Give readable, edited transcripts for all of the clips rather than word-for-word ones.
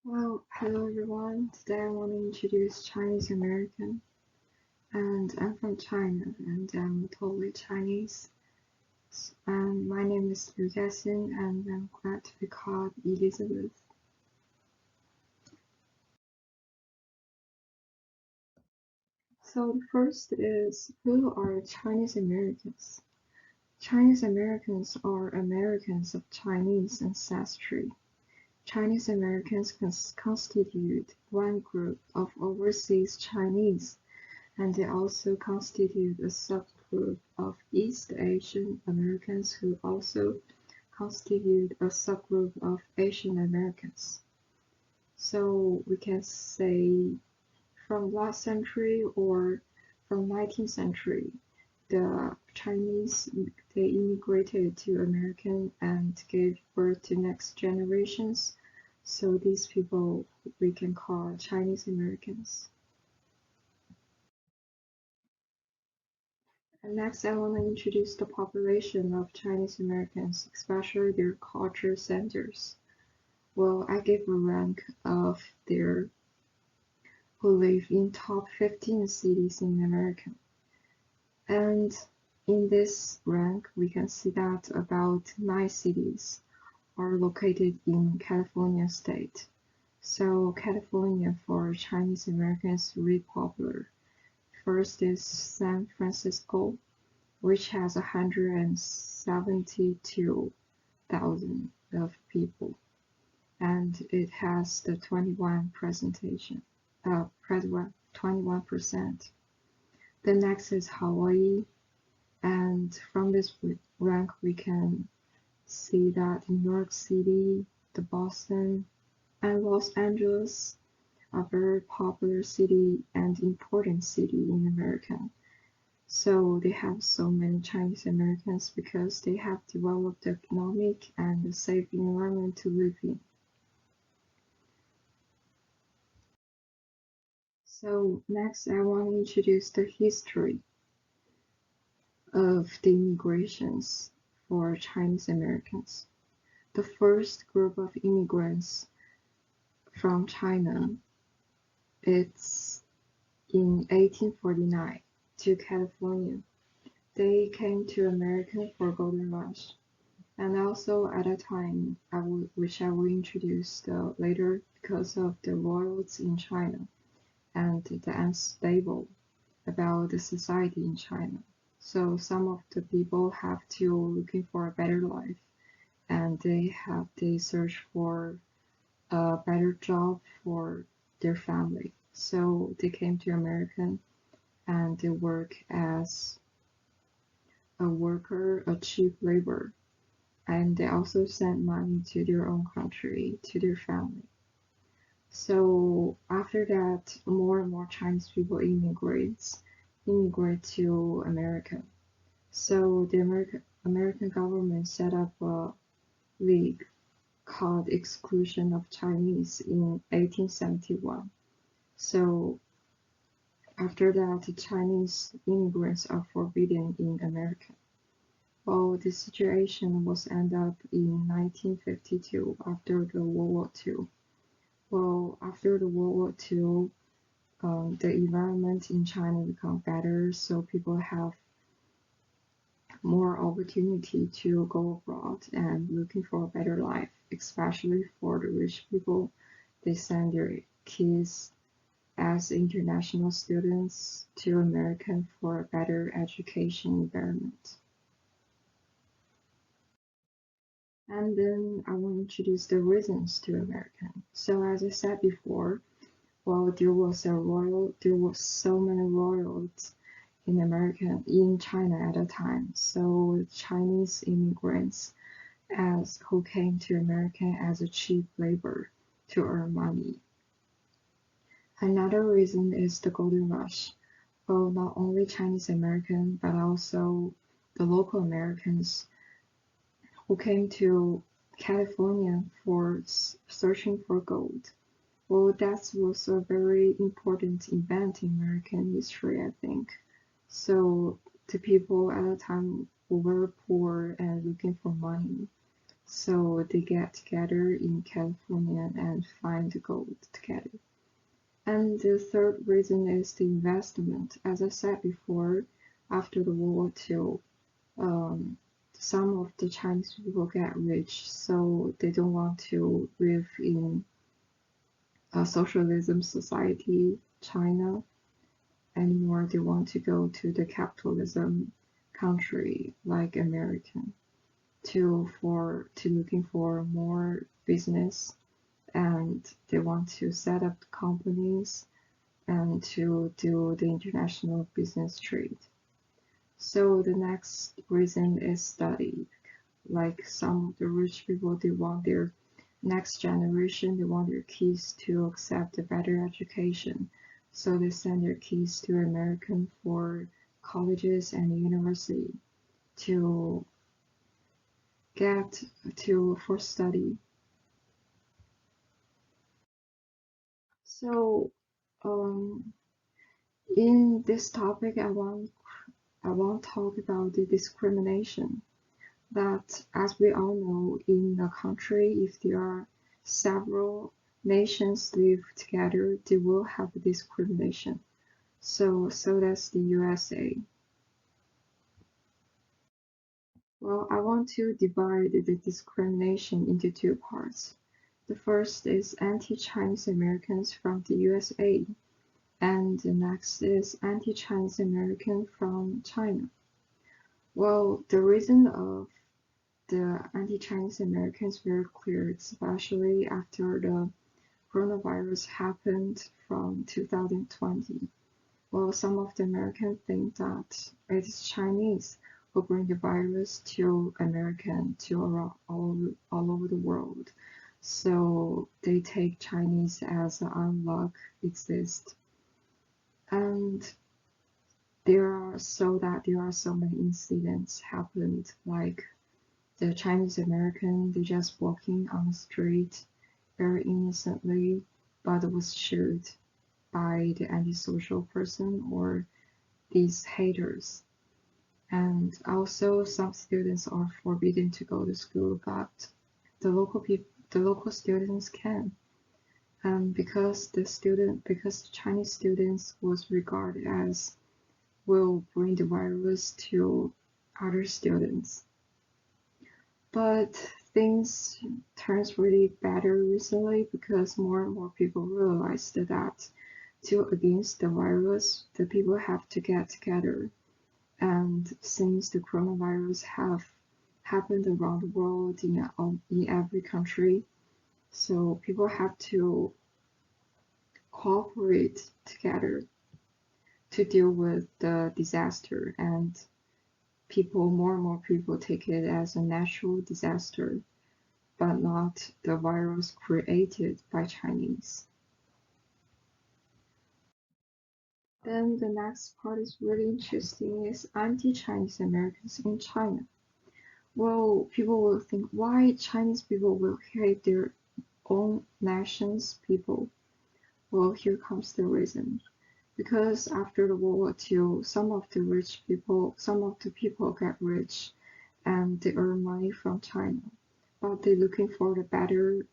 Well, hello everyone. Today I want to introduce Chinese American, and I'm from China, and I'm totally Chinese. And my name is LIUJIAXIN, and I'm glad to be called Elizabeth. So the first is, who are Chinese Americans? Chinese Americans are Americans of Chinese ancestry. Chinese Americans constitute one group of overseas Chinese, and they also constitute a subgroup of East Asian Americans who also constitute a subgroup of Asian Americans. So we can say from last century or from 19th century, the Chinese, they immigrated to America and gave birth to next generations. So these people we can call Chinese Americans. And next, I want to introduce the population of Chinese Americans, especially their culture centers. Well, I gave a rank of their who live in top 15 cities in America. And in this rank, we can see that about 9 cities are located in California state. So California for Chinese Americans is really popular. First is San Francisco, which has 172,000 of people, and it has the 21%. The next is Hawaii, and from this rank we can see that New York City, the Boston, and Los Angeles are very popular city and important city in America. So they have so many Chinese Americans because they have developed the economic and the safe environment to live in. So next I want to introduce the history of the immigrations for Chinese Americans. The first group of immigrants from China, it's in 1849 to California. They came to America for Golden Rush. And also at a time which I will introduce later because of the royals in China and the unstable about the society in China. So some of the people have to looking for a better life, and they search for a better job for their family. So they came to America and they work as a worker, a cheap labor, and they also send money to their own country, to their family. So after that, more and more Chinese people immigrate to America. So the American government set up a league called Exclusion of Chinese in 1871. So after that, the Chinese immigrants are forbidden in America. Well, the situation was end up in 1952 after the World War II. Well, after the World War II, the environment in China become better, so people have more opportunity to go abroad and looking for a better life, especially for the rich people. They send their kids as international students to America for a better education environment. And then I want to introduce the reasons to America. So as I said before, well, there was so many royals in America, in China at the time. So Chinese immigrants as who came to America as a cheap labor to earn money. Another reason is the Golden Rush. Well, not only Chinese American, but also the local Americans who came to California for searching for gold. Well, that was a very important event in American history, I think. So the people at the time were very poor and looking for money. So they get together in California and find the gold together. And the third reason is the investment. As I said before, after the World War II, some of the Chinese people get rich, so they don't want to live in a socialism society, China, anymore. They want to go to the capitalism country like American to looking for more business, and they want to set up companies and to do the international business trade. So the next reason is study. Like some of the rich people, they want their next generation, they want their kids to accept a better education. So they send their kids to American for colleges and university to for study. So in this topic, I want to talk about the discrimination. That, as we all know, in a country, if there are several nations live together, they will have discrimination. So that's the USA. Well, I want to divide the discrimination into two parts. The first is anti-Chinese Americans from the USA, and the next is anti-Chinese American from China. Well, the reason of the anti-Chinese Americans very clear, especially after the coronavirus happened from 2020. Well, some of the Americans think that it is Chinese who bring the virus to American, to around all over the world. So they take Chinese as an unluck exist. And there are so many incidents happened, like the Chinese American, they just walking on the street very innocently, but was shot by the antisocial person or these haters. And also some students are forbidden to go to school, but the local students can. Because the Chinese students was regarded as will bring the virus to other students. But things turns really better recently because more and more people realized that to against the virus, the people have to get together. And since the coronavirus have happened around the world in every country, so people have to cooperate together to deal with the disaster, and more and more people take it as a natural disaster, but not the virus created by Chinese. Then the next part is really interesting, is anti-Chinese Americans in China. Well, people will think why Chinese people will hate their own nation's people. Well, here comes the reason. Because after the World War II, some of the people get rich and they earn money from China, but they're looking for a better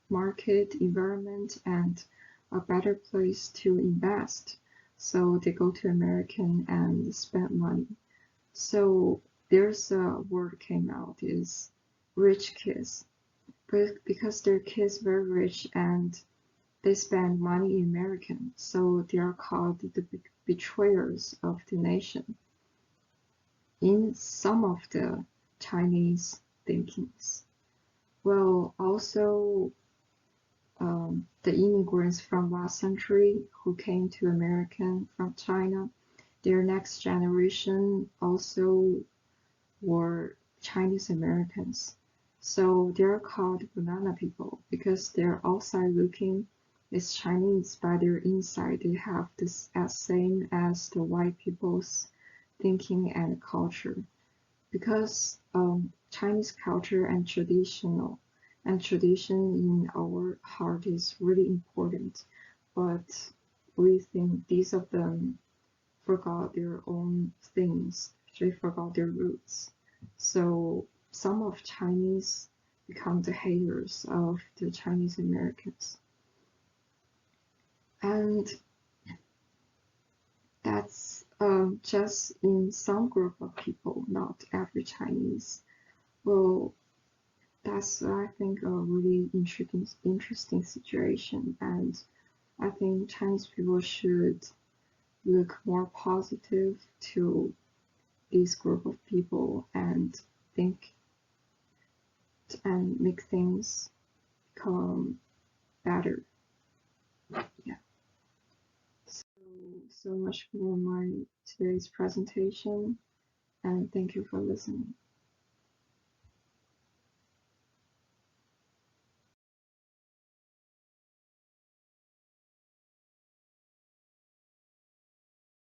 market environment and a better place to invest. So they go to American and spend money. So there's a word came out is rich kids, but because their kids very rich and they spend money in American, so they are called the betrayers of the nation in some of the Chinese thinkings. Well, also the immigrants from last century who came to America from China, their next generation also were Chinese Americans. So they're called banana people because they're outside looking is Chinese, but their inside they have this as same as the white people's thinking and culture. Because Chinese culture and tradition in our heart is really important, but we think these of them forgot their own things. They forgot their roots. So some of Chinese become the haters of the Chinese Americans. And that's just in some group of people, not every Chinese. Well, that's, I think, a really interesting situation, and I think Chinese people should look more positive to this group of people and think and make things become better. Yeah. So much for my today's presentation, and thank you for listening.